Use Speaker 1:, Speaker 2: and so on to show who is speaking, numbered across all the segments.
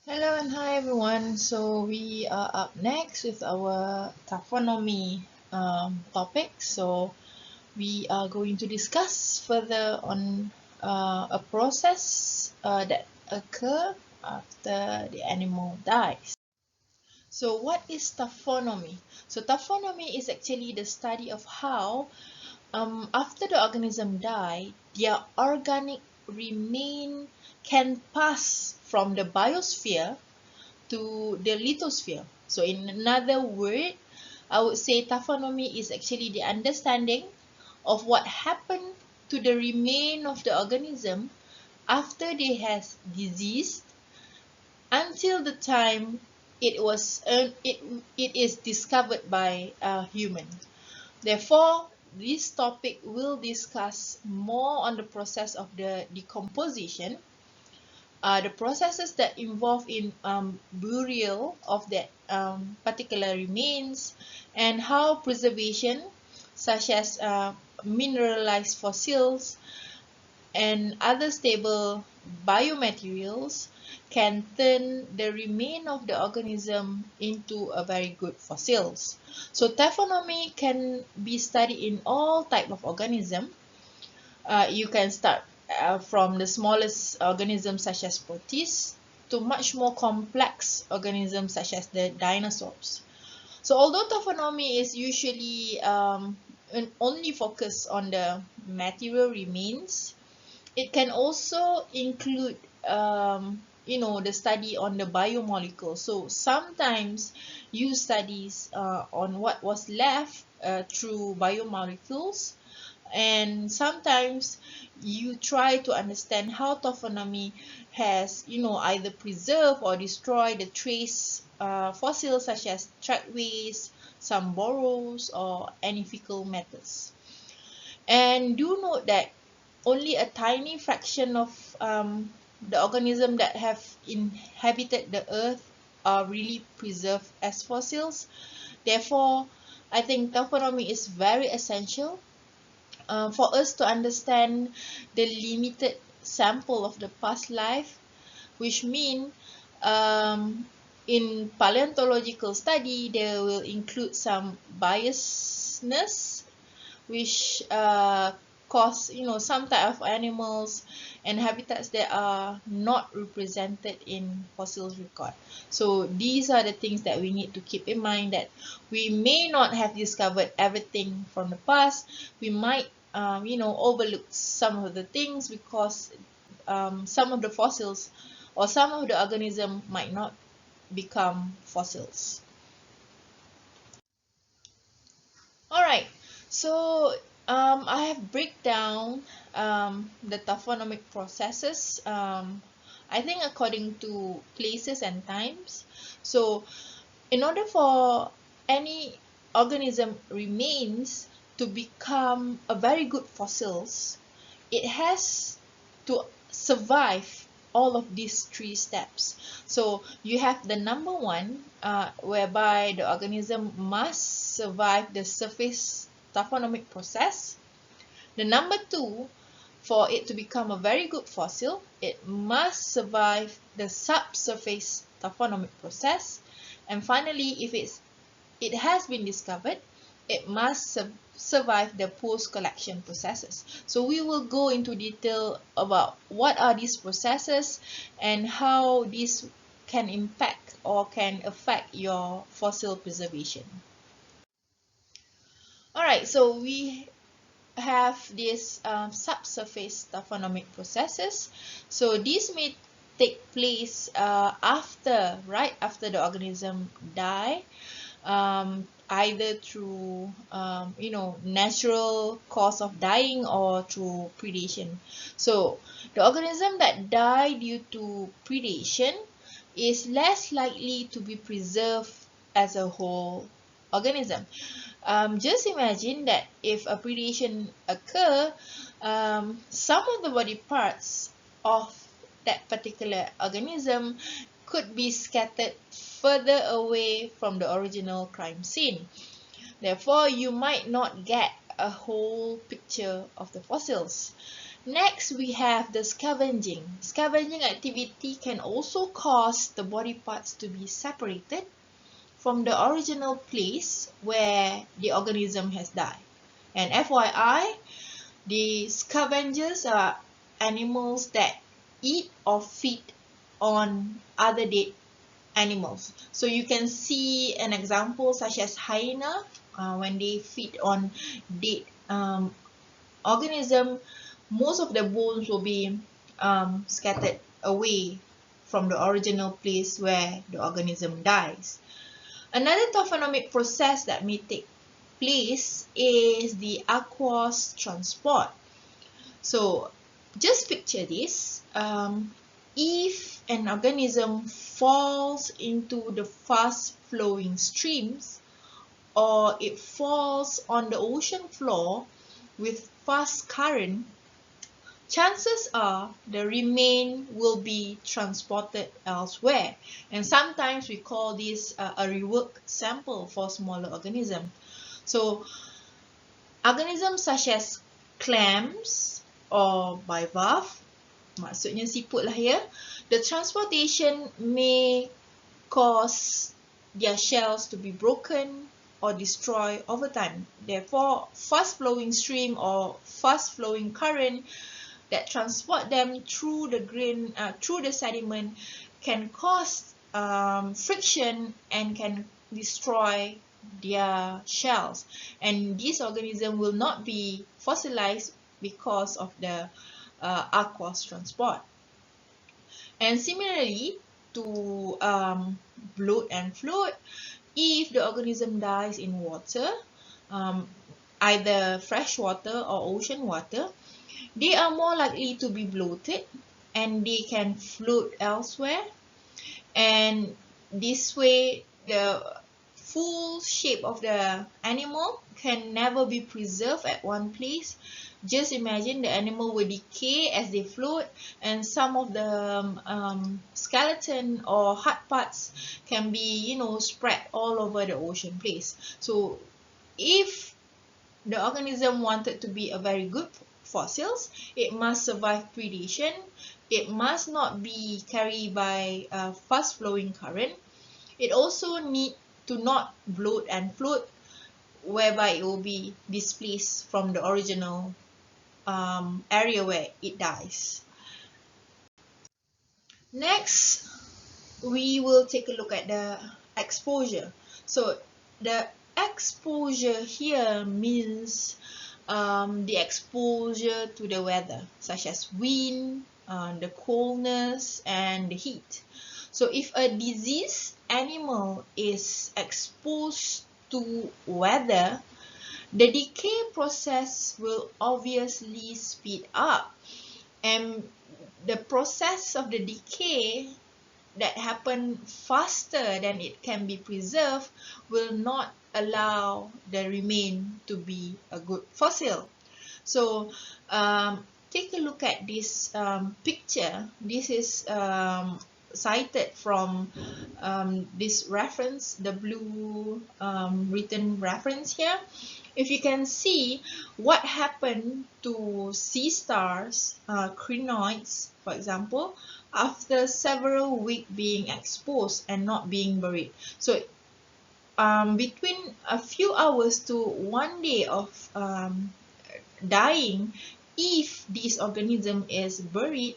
Speaker 1: Hello and hi everyone. So we are up next with our taphonomy topic. So we are going to discuss further on a process that occur after the animal dies. So what is taphonomy? So taphonomy is actually the study of how after the organism die, their organic remain can pass from the biosphere to the lithosphere. So in another word, I would say taphonomy is actually the understanding of what happened to the remain of the organism after they has diseased until the time it is discovered by a human. Therefore, this topic will discuss more on the process of the decomposition, the processes that involve in burial of that particular remains, and how preservation, such as mineralized fossils and other stable biomaterials, can turn the remain of the organism into a very good fossils. So taphonomy can be studied in all type of organism. You can start from the smallest organisms such as protists to much more complex organisms such as the dinosaurs. So although taphonomy is usually only focused on the material remains, it can also include the study on the biomolecules. So sometimes you studies on what was left through biomolecules, and sometimes you try to understand how taphonomy has either preserved or destroyed the trace fossils such as trackways, some burrows, or any fecal matters. And do note that only a tiny fraction of the organism that have inhabited the earth are really preserved as fossils. Therefore, I think taphonomy is very essential for us to understand the limited sample of the past life, which mean um, in paleontological study there will include some biasness, which cause some type of animals and habitats that are not represented in fossils record. So these are the things that we need to keep in mind, that we may not have discovered everything from the past. We might overlook some of the things because some of the fossils or some of the organism might not become fossils. All right, so I have break down the taphonomic processes. I think according to places and times. So, in order for any organism remains to become a very good fossils, it has to survive all of these three steps. So you have the number one, whereby the organism must survive the surface taphonomic process. The number two, for it to become a very good fossil, it must survive the subsurface taphonomic process. And finally, if it has been discovered, it must survive the post-collection processes. So we will go into detail about what are these processes and how these can impact or can affect your fossil preservation. Alright, so we have these subsurface taphonomic processes. So these may take place right after the organism die, either through natural cause of dying or through predation. So the organism that die due to predation is less likely to be preserved as a whole organism. Just imagine that if a predation occur, some of the body parts of that particular organism could be scattered further away from the original crime scene. Therefore, you might not get a whole picture of the fossils. Next, we have the scavenging. Scavenging activity can also cause the body parts to be separated from the original place where the organism has died. And FYI, the scavengers are animals that eat or feed on other dead animals. So you can see an example such as hyena when they feed on dead organism, most of the bones will be scattered away from the original place where the organism dies. Another taphonomic process that may take place is the aqueous transport. So just picture this. If an organism falls into the fast flowing streams, or it falls on the ocean floor with fast current, chances are the remain will be transported elsewhere. And sometimes we call this a rework sample for smaller organisms. So organisms such as clams or bivalve, maksudnya siput lah ya, the transportation may cause their shells to be broken or destroyed over time. Therefore, fast-flowing stream or fast-flowing current that transport them through the sediment can cause friction and can destroy their shells, and these organisms will not be fossilized because of the aqueous transport. And similarly to bloat and float, if the organism dies in water, either fresh water or ocean water, they are more likely to be bloated and they can float elsewhere. And this way, the full shape of the animal can never be preserved at one place. Just imagine the animal will decay as they float, and some of the skeleton or hard parts can be, spread all over the ocean place. So if the organism wanted to be a very good fossils, it must survive predation. It must not be carried by a fast-flowing current. It also need to not bloat and float, whereby it will be displaced from the original area where it dies. Next, we will take a look at the exposure. So the exposure here means the exposure to the weather, such as wind, the coldness, and the heat. So if a diseased animal is exposed to weather, the decay process will obviously speed up, and the process of the decay that happen faster than it can be preserved will not allow the remain to be a good fossil. So take a look at this picture. This is cited from this reference, the blue written reference here. If you can see what happened to sea stars, crinoids, for example, after several weeks being exposed and not being buried. So between a few hours to 1 day of dying, if this organism is buried,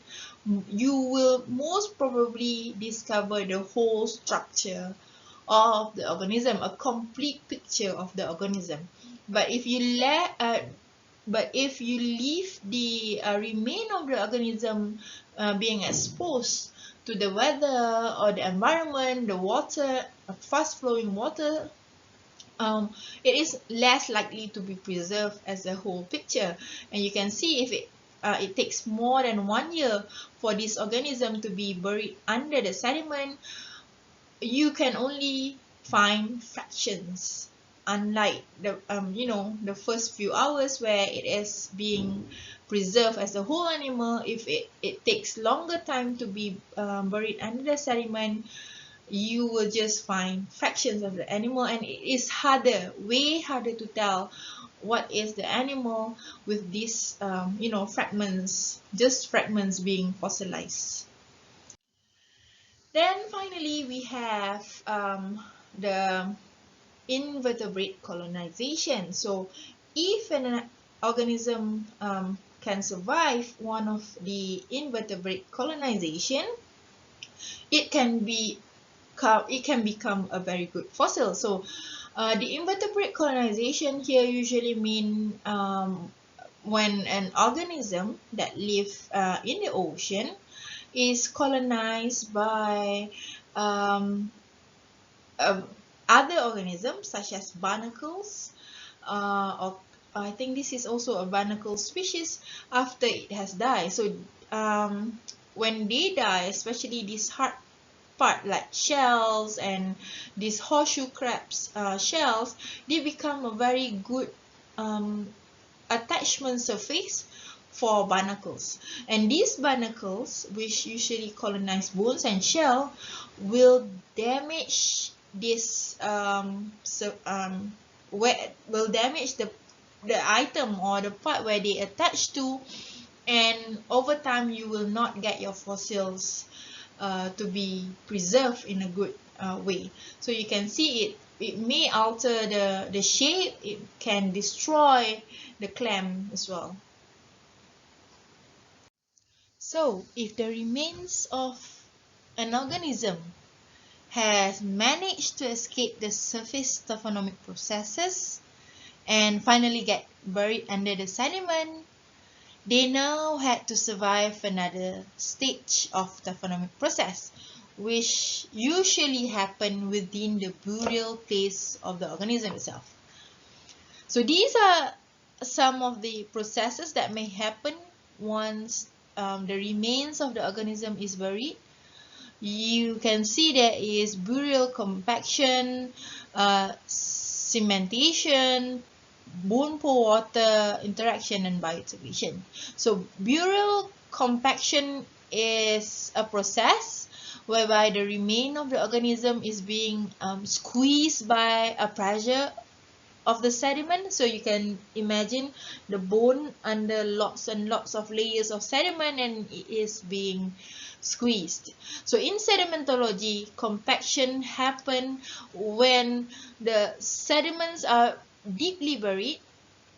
Speaker 1: you will most probably discover the whole structure of the organism, a complete picture of the organism. But if you leave the remain of the organism being exposed to the weather or the environment, the water, fast-flowing water, it is less likely to be preserved as a whole picture. And you can see if it takes more than 1 year for this organism to be buried under the sediment, you can only find fractions, unlike the first few hours where it is being preserved as a whole animal. If it takes longer time to be buried under the sediment, you will just find fractions of the animal, and it is harder, way harder to tell what is the animal with these fragments, just fragments being fossilized. Then finally we have the invertebrate colonization. So if an organism can survive one of the invertebrate colonization, it can become a very good fossil. So the invertebrate colonization here usually mean when an organism that live in the ocean is colonized by um, uh, other organisms such as barnacles, or I think this is also a barnacle species after it has died. So when they die, especially this hard part like shells and these horseshoe crabs shells, they become a very good um, attachment surface for barnacles. And these barnacles, which usually colonize bones and shell, will damage this will damage the item or the part where they attach to, and over time you will not get your fossils to be preserved in a good way. So you can see it may alter the shape, it can destroy the clam as well. So if the remains of an organism has managed to escape the surface taphonomic processes and finally get buried under the sediment, they now had to survive another stage of taphonomic process, which usually happen within the burial place of the organism itself. So these are some of the processes that may happen once the remains of the organism is buried. You can see there is burial compaction, cementation, bone pore water interaction, and bioactivation. So burial compaction is a process whereby the remain of the organism is being squeezed by a pressure of the sediment. So you can imagine the bone under lots and lots of layers of sediment and it is being squeezed. So in sedimentology, compaction happen when the sediments are deeply buried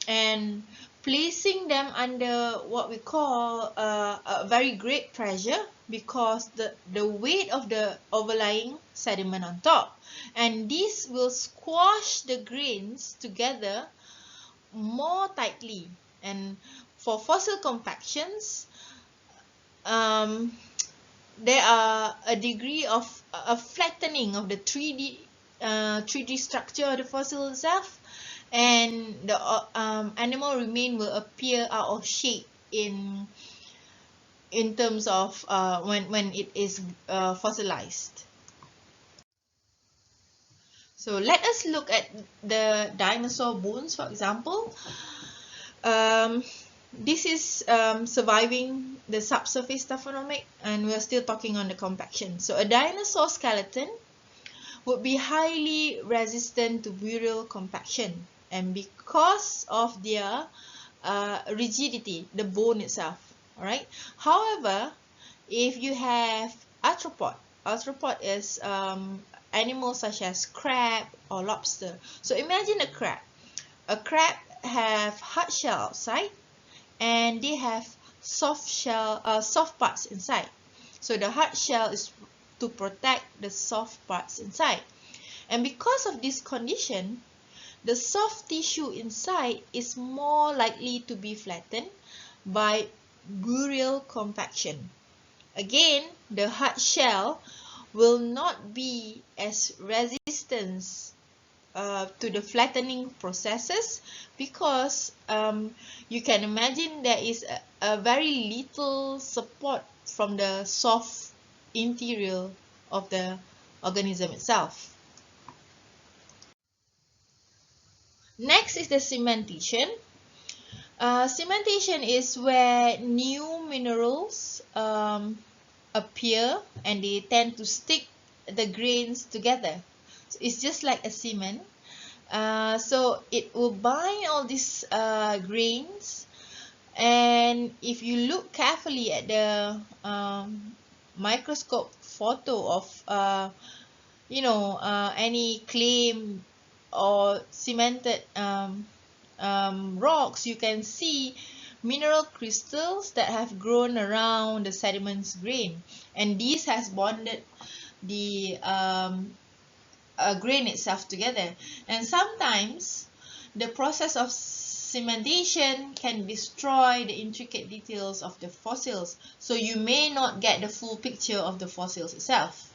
Speaker 1: and placing them under what we call a very great pressure, because the weight of the overlying sediment on top, and this will squash the grains together more tightly. And for fossil compactions, there are a degree of a flattening of the 3D structure of the fossil itself, and the animal remain will appear out of shape in terms of when it is fossilized. So let us look at the dinosaur bones, for example. This is surviving the subsurface taphonomic, and we're still talking on the compaction. So a dinosaur skeleton would be highly resistant to burial compaction, and because of their rigidity, the bone itself. All right. However, if you have arthropod is animals such as crab or lobster. So imagine a crab. A crab have hard shell outside, and they have soft parts inside. So the hard shell is to protect the soft parts inside. And because of this condition, the soft tissue inside is more likely to be flattened by burial compaction. Again, the hard shell will not be as resistant to the flattening processes, because you can imagine there is a very little support from the soft interior of the organism itself. Next is the cementation. Cementation is where new minerals appear and they tend to stick the grains together. So it's just like a cement. So it will bind all these grains, and if you look carefully at the microscope photo of any clay or cemented rocks, you can see mineral crystals that have grown around the sediment's grain, and this has bonded the grain itself together. And sometimes the process of cementation can destroy the intricate details of the fossils, so you may not get the full picture of the fossils itself.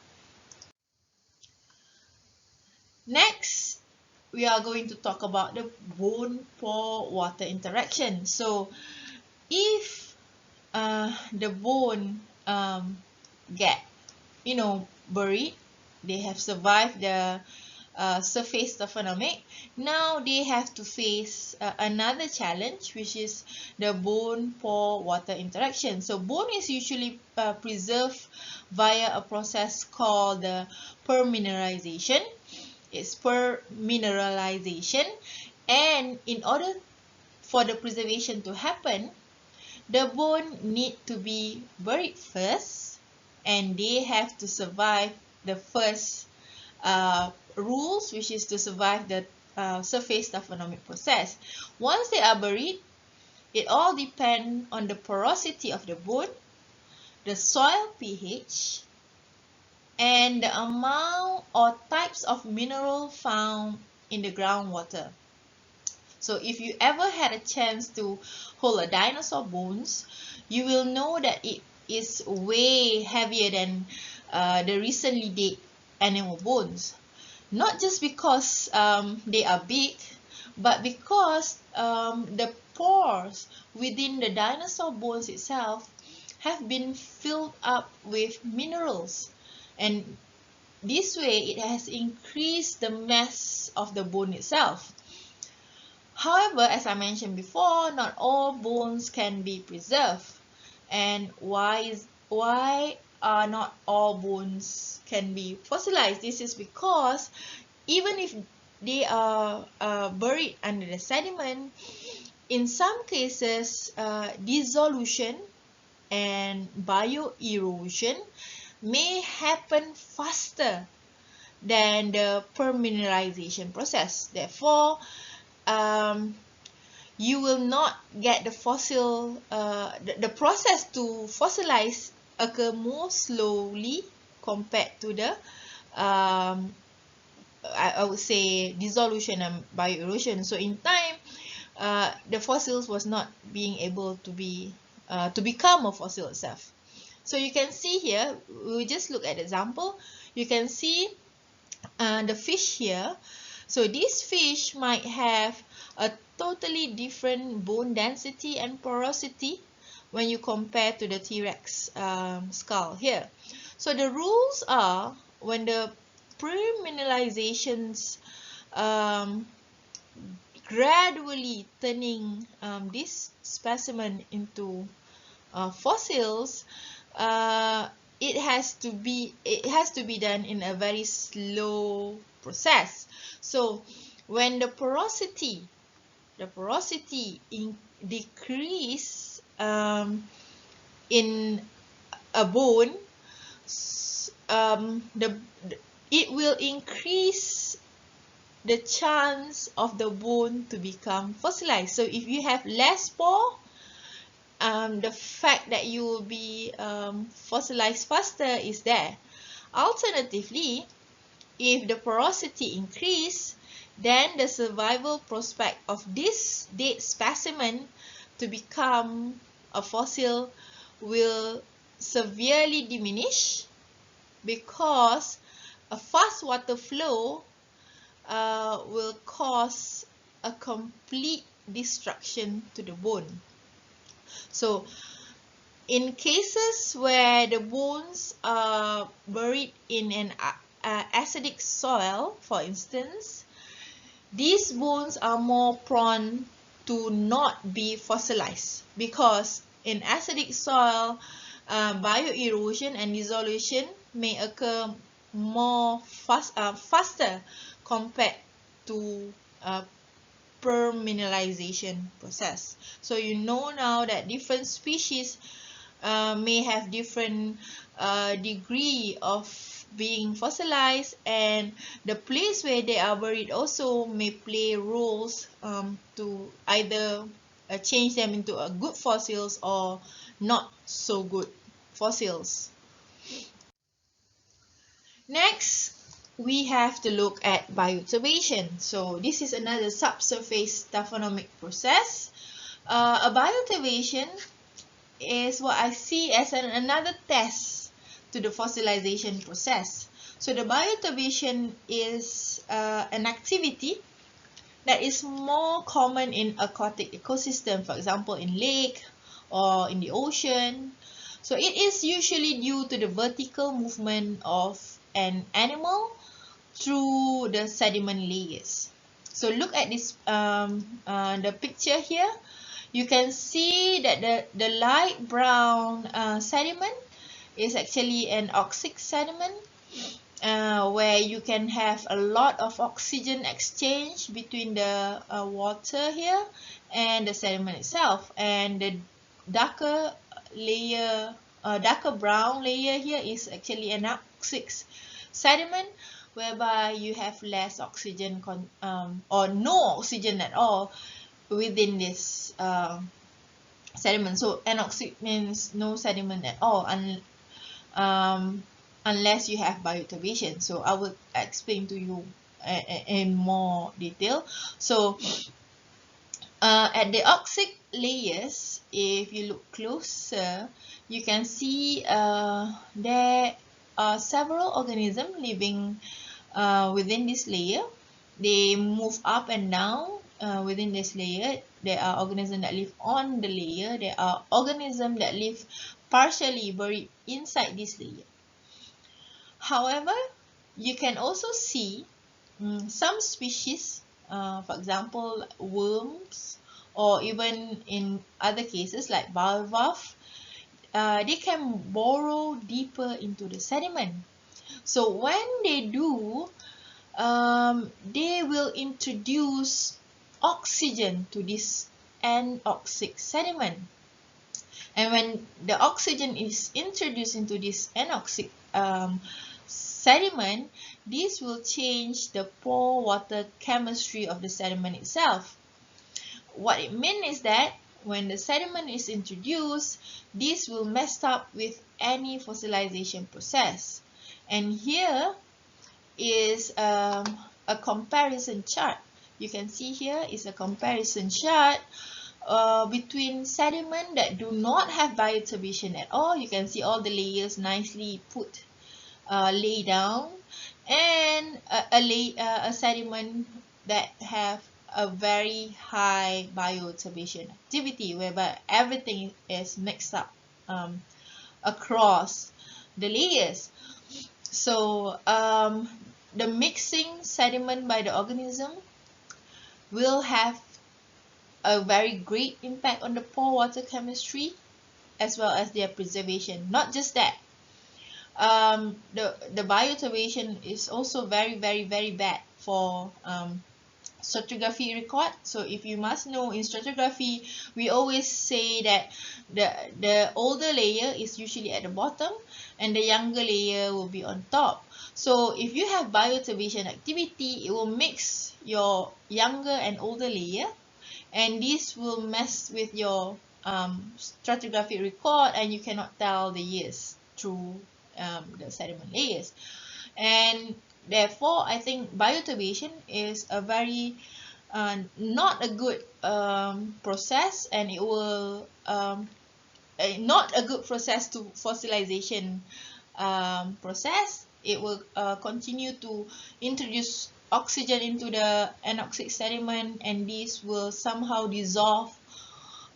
Speaker 1: Next, we are going to talk about the bone-pore water interaction. So if the bone get buried, they have survived the surface taphonomy. Now they have to face another challenge, which is the bone-pore water interaction. So bone is usually preserved via a process called the permineralization. It's permineralization, and in order for the preservation to happen, the bone need to be buried first, and they have to survive the first rules, which is to survive the surface taphonomic process. Once they are buried, it all depends on the porosity of the bone, the soil pH, and the amount or types of mineral found in the groundwater. So if you ever had a chance to hold a dinosaur bones, you will know that it is way heavier than the recently dead animal bones. Not just because they are big, but because the pores within the dinosaur bones itself have been filled up with minerals, and this way it has increased the mass of the bone itself. However, as I mentioned before, not all bones can be preserved. And why are not all bones can be fossilized? This is because even if they are buried under the sediment, in some cases dissolution and bioerosion may happen faster than the permineralization process. Therefore, you will not get the fossil, the process to fossilize occur more slowly compared to the I would say dissolution and bioerosion. So in time, the fossils was not being able to be to become a fossil itself. So you can see here, we just look at the example. You can see the fish here. So this fish might have a totally different bone density and porosity when you compare to the T-Rex skull here. So the rules are, when the premineralizations gradually turning this specimen into fossils, it has to be done in a very slow process. So when the porosity decrease in a bone, it will increase the chance of the bone to become fossilized. So if you have less pore, the fact that you will be fossilized faster is there. Alternatively, if the porosity increase, then the survival prospect of this dead specimen to become a fossil will severely diminish, because a fast water flow will cause a complete destruction to the bone. So in cases where the bones are buried in an acidic soil, for instance, these bones are more prone to not be fossilized, because in acidic soil, bioerosion and dissolution may occur more faster compared to permineralization process. So you know now that different species may have different degree of being fossilized, and the place where they are buried also may play roles to either change them into a good fossils or not so good fossils. Next, we have to look at bioturbation. So this is another subsurface taphonomic process. A bioturbation is what I see as another test to the fossilization process. So the bioturbation is an activity that is more common in aquatic ecosystem, for example in lake or in the ocean. So it is usually due to the vertical movement of an animal through the sediment layers. So look at this the picture here. You can see that the light brown sediment is actually an oxic sediment where you can have a lot of oxygen exchange between the water here and the sediment itself. And the darker layer, darker brown layer here is actually an oxic sediment, whereby you have less oxygen or no oxygen at all within this sediment. So anoxic means no sediment at all, unless you have bioturbation. So I will explain to you in more detail. So at the oxic layers, if you look closer, you can see there are several organisms living within this layer. They move up and down within this layer. There are organisms that live on the layer. There are organisms that live partially buried inside this layer. However, you can also see some species, for example, worms, or even in other cases like bivalve, they can burrow deeper into the sediment. So when they do, they will introduce oxygen to this anoxic sediment. And when the oxygen is introduced into this anoxic sediment, this will change the pore water chemistry of the sediment itself. What it means is that when the sediment is introduced, this will mess up with any fossilization process. And here is a comparison chart. You can see here is a comparison chart between sediment that do not have bioturbation at all. You can see all the layers nicely put lay down, and a sediment that have a very high bioturbation activity, whereby everything is mixed up across the layers. So the mixing sediment by the organism will have a very great impact on the pore water chemistry as well as their preservation. Not just that, the bioturbation is also very bad for stratigraphy record. So if you must know, in stratigraphy we always say that the older layer is usually at the bottom and the younger layer will be on top. So if you have bioturbation activity, it will mix your younger and older layer, and this will mess with your stratigraphic record, and you cannot tell the years through the sediment layers. And therefore, I think bioturbation is a very not a good process, and it will not a good process to fossilization process. It will continue to introduce oxygen into the anoxic sediment, and this will somehow dissolve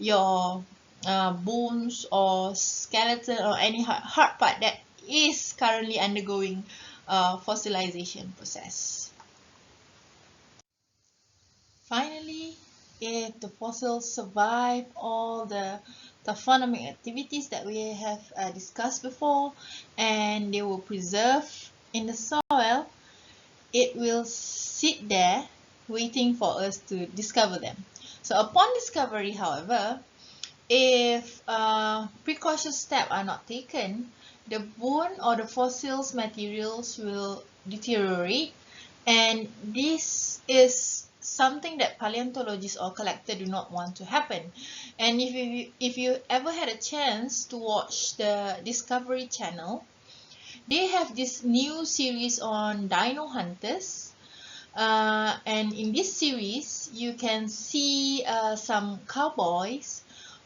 Speaker 1: your bones or skeleton or any hard part that is currently undergoing fossilization process. Finally, if the fossils survive all the taphonomic activities that we have discussed before, and they will preserve in the soil, it will sit there waiting for us to discover them. So upon discovery, however, if precautious steps are not taken, the bone or the fossils materials will deteriorate, and this is something that paleontologists or collectors do not want to happen. And if you ever had a chance to watch the Discovery Channel, they have this new series on dino hunters. And in this series, you can see some cowboys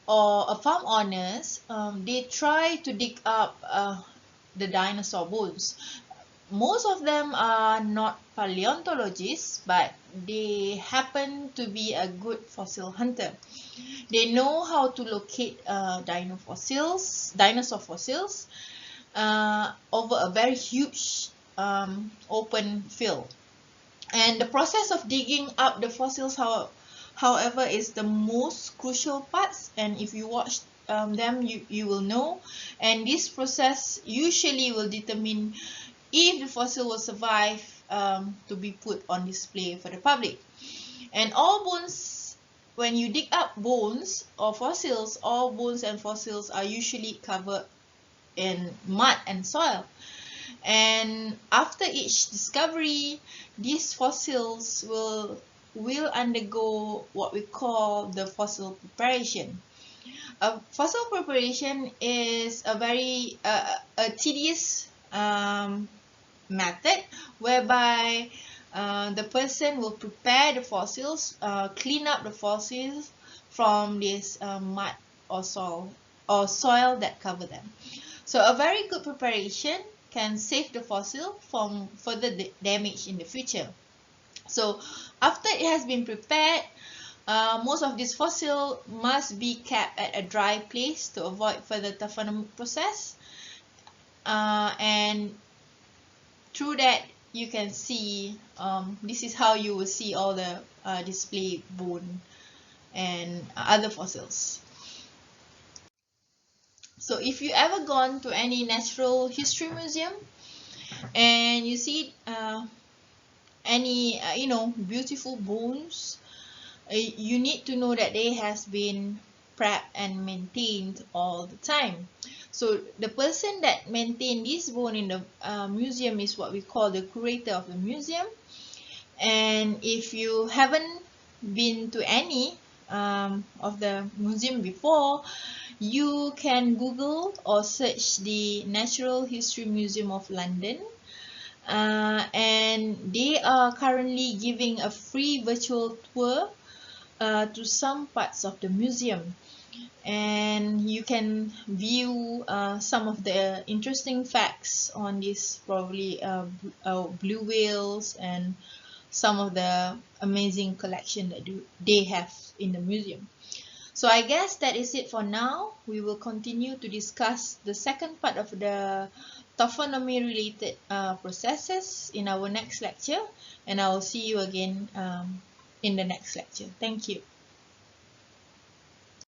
Speaker 1: or farm owners. They try to dig up the dinosaur bones. Most of them are not paleontologists, but they happen to be a good fossil hunter. They know how to locate dinosaur fossils, over a very huge open field. And the process of digging up the fossils, however, is the most crucial parts. And if you watch them, you will know. And this process usually will determine if the fossil will survive to be put on display for the public. And all bones, when you dig up bones or fossils, all bones and fossils are usually covered in mud and soil. And after each discovery, these fossils will undergo what we call the fossil preparation. Fossil preparation is a very a tedious method whereby the person will prepare the fossils, clean up the fossils from this mud or soil that cover them. So a very good preparation can save the fossil from further damage in the future. So after it has been prepared, most of this fossil must be kept at a dry place to avoid further taphonomy process. And through that, you can see, this is how you will see all the display bone and other fossils. So if you ever gone to any natural history museum and you see any beautiful bones, you need to know that they has been prepped and maintained all the time. So the person that maintained this bone in the museum is what we call the curator of the museum. And if you haven't been to any of the museum before, you can Google or search the Natural History Museum of London, and they are currently giving a free virtual tour to some parts of the museum, and you can view some of the interesting facts on these probably blue whales and some of the amazing collection that they have in the museum. So I guess that is it for now. We will continue to discuss the second part of the taphonomy related processes in our next lecture, and I will see you again in the next lecture. Thank you.